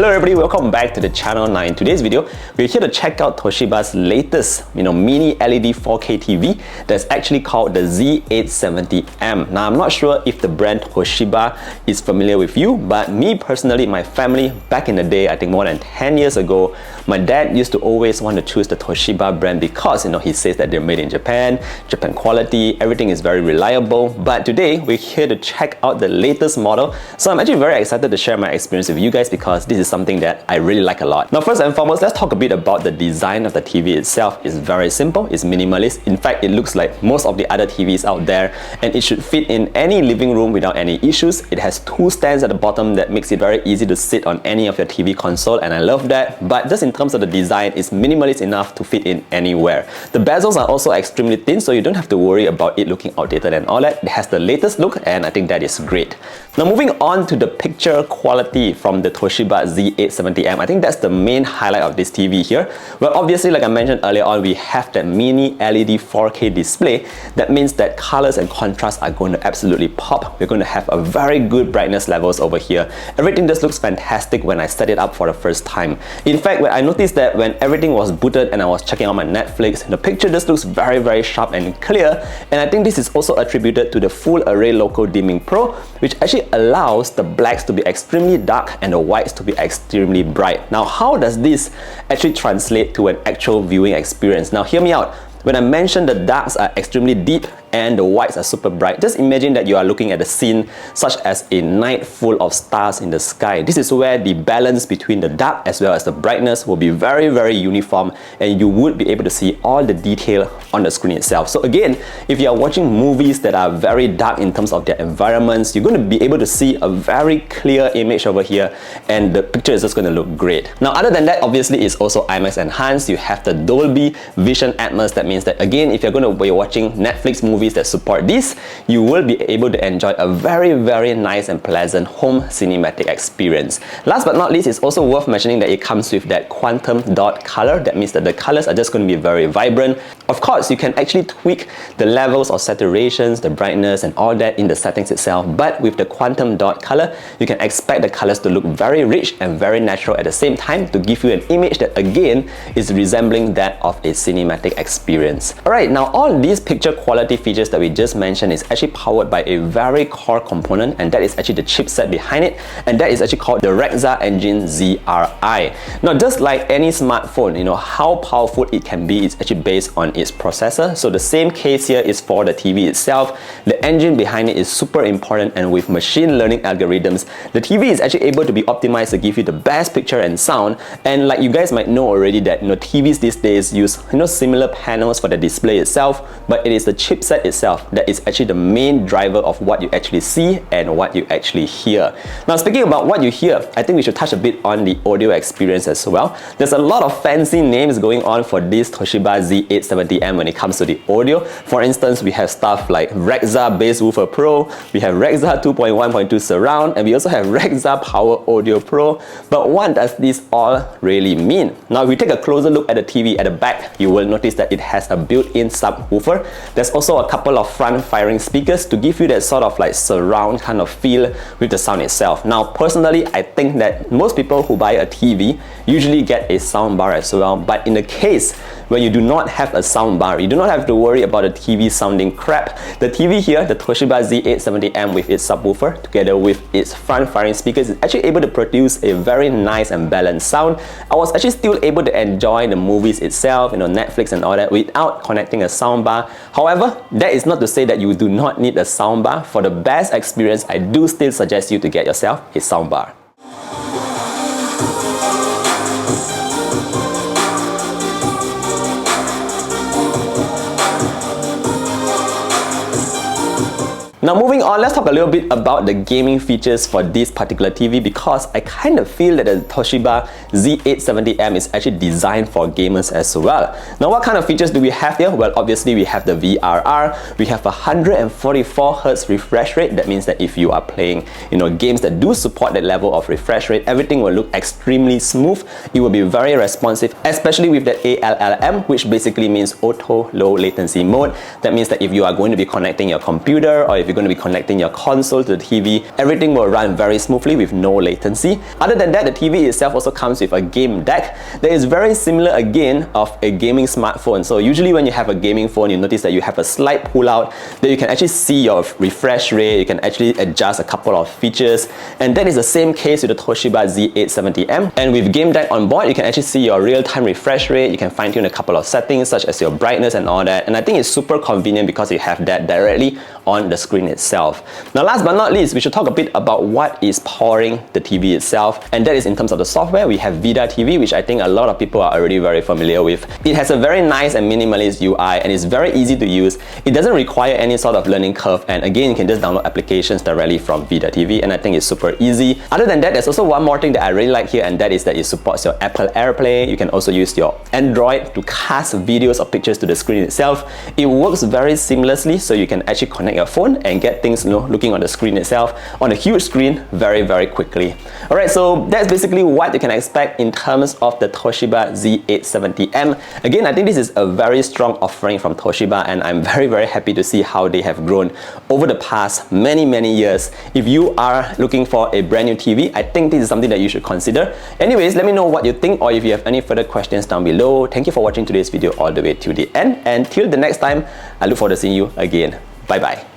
Hello everybody, welcome back to the channel. Now in today's video, we're here to check out Toshiba's latest mini LED 4K TV that's actually called the Z870M. Now I'm not sure if the brand Toshiba is familiar with you, but me personally, my family, back in the day, I think more than 10 years ago, my dad used to always want to choose the Toshiba brand because he says that they're made in Japan quality, everything is very reliable. But today, we're here to check out the latest model. So I'm actually very excited to share my experience with you guys because this is something that I really like a lot. Now first and foremost, let's talk a bit about the design of the TV itself. It's very simple, it's minimalist. In fact, it looks like most of the other TVs out there, and it should fit in any living room without any issues. It has two stands at the bottom that makes it very easy to sit on any of your TV console, and I love that. But just in terms of the design, it's minimalist enough to fit in anywhere. The bezels are also extremely thin, so you don't have to worry about it looking outdated and all that. It has the latest look, and I think that is great. Now moving on to the picture quality from the Toshiba Z870M, I think that's the main highlight of this TV here. Well, obviously, like I mentioned earlier on, we have that mini LED 4K display. That means that colors and contrast are going to absolutely pop. We're going to have a very good brightness levels over here. Everything just looks fantastic when I set it up for the first time. In fact, when I noticed that when everything was booted and I was checking out my Netflix, the picture just looks very, very sharp and clear. And I think this is also attributed to the Full Array Local Dimming Pro, which actually allows the blacks to be extremely dark and the whites to be extremely bright. Now, how does this actually translate to an actual viewing experience? Now, hear me out. When I mentioned the darks are extremely deep and the whites are super bright, just imagine that you are looking at a scene such as a night full of stars in the sky. This is where the balance between the dark as well as the brightness will be very, very uniform, and you would be able to see all the detail on the screen itself. So again, if you are watching movies that are very dark in terms of their environments, you're going to be able to see a very clear image over here, and the picture is just going to look great. Now, other than that, obviously, it's also IMAX Enhanced. You have the Dolby Vision Atmos. That means that again, if you're going to be watching Netflix movies that support this, you will be able to enjoy a very, very nice and pleasant home cinematic experience. Last but not least, it's also worth mentioning that it comes with that quantum dot color. That means that the colors are just going to be very vibrant. Of course, you can actually tweak the levels of saturations, the brightness and all that in the settings itself, but with the quantum dot color, you can expect the colors to look very rich and very natural at the same time to give you an image that again is resembling that of a cinematic experience. Alright, now all these picture quality features that we just mentioned is actually powered by a very core component, and that is actually the chipset behind it, and that is actually called the REGZA Engine ZRi. Now, just like any smartphone, how powerful it can be is actually based on its processor. So the same case here is for the TV itself. The engine behind it is super important, and with machine learning algorithms, the TV is actually able to be optimized to give you the best picture and sound. And like you guys might know already that TVs these days use similar panels for the display itself, but it is the chipset itself that is actually the main driver of what you actually see and what you actually hear. Now, speaking about what you hear, I think we should touch a bit on the audio experience as well. There's a lot of fancy names going on for this Toshiba Z870M when it comes to the audio. For instance, we have stuff like REGZA Bass Woofer Pro, we have REGZA 2.1.2 Surround, and we also have REGZA-Powered Audio Pro. But what does this all really mean? Now, if we take a closer look at the TV at the back, you will notice that it has a built-in subwoofer. There's also a couple of front-firing speakers to give you that sort of like surround kind of feel with the sound itself. Now, personally, I think that most people who buy a TV usually get a soundbar as well, but in the case where you do not have a soundbar, you do not have to worry about the TV sounding crap. The TV here, the Toshiba Z870M with its subwoofer, together with its front-firing speakers, is actually able to produce a very nice and balanced sound. I was actually still able to enjoy the movies itself, Netflix and all that, without connecting a soundbar. However, that is not to say that you do not need a soundbar. For the best experience, I do still suggest you to get yourself a soundbar. Now moving on, let's talk a little bit about the gaming features for this particular TV, because I kind of feel that the Toshiba Z870M is actually designed for gamers as well. Now, what kind of features do we have here? Well, obviously we have the VLLR, we have a 144Hz refresh rate. That means that if you are playing games that do support that level of refresh rate, everything will look extremely smooth. It will be very responsive, especially with that ALLM, which basically means auto low latency mode. That means that if you are going to be connecting your computer, or if you're going to be connecting your console to the TV, everything will run very smoothly with no latency. Other than that, the TV itself also comes with a game deck that is very similar again of a gaming smartphone. So usually when you have a gaming phone, you notice that you have a slight pull out that you can actually see your refresh rate, you can actually adjust a couple of features, and that is the same case with the Toshiba Z870M. And with game deck on board, you can actually see your real-time refresh rate, you can fine-tune a couple of settings such as your brightness and all that, and I think it's super convenient because you have that directly on the screen itself. Now last but not least, we should talk a bit about what is powering the TV itself, and that is in terms of the software. We have VIDA TV, which I think a lot of people are already very familiar with. It has a very nice and minimalist UI and it's very easy to use. It doesn't require any sort of learning curve, and again, you can just download applications directly from VIDA TV, and I think it's super easy. Other than that, there's also one more thing that I really like here, and that is that it supports your Apple AirPlay. You can also use your Android to cast videos or pictures to the screen itself. It works very seamlessly, so you can actually connect your phone and get things, looking on the screen itself on a huge screen very quickly. Alright, so that's basically what you can expect in terms of the Toshiba Z870M. Again, I think this is a very strong offering from Toshiba, and I'm very happy to see how they have grown over the past many years. If you are looking for a brand new TV, I think this is something that you should consider. Anyways, let me know what you think, or if you have any further questions down below. Thank you for watching today's video all the way to the end, and till the next time, I look forward to seeing you again. Bye bye.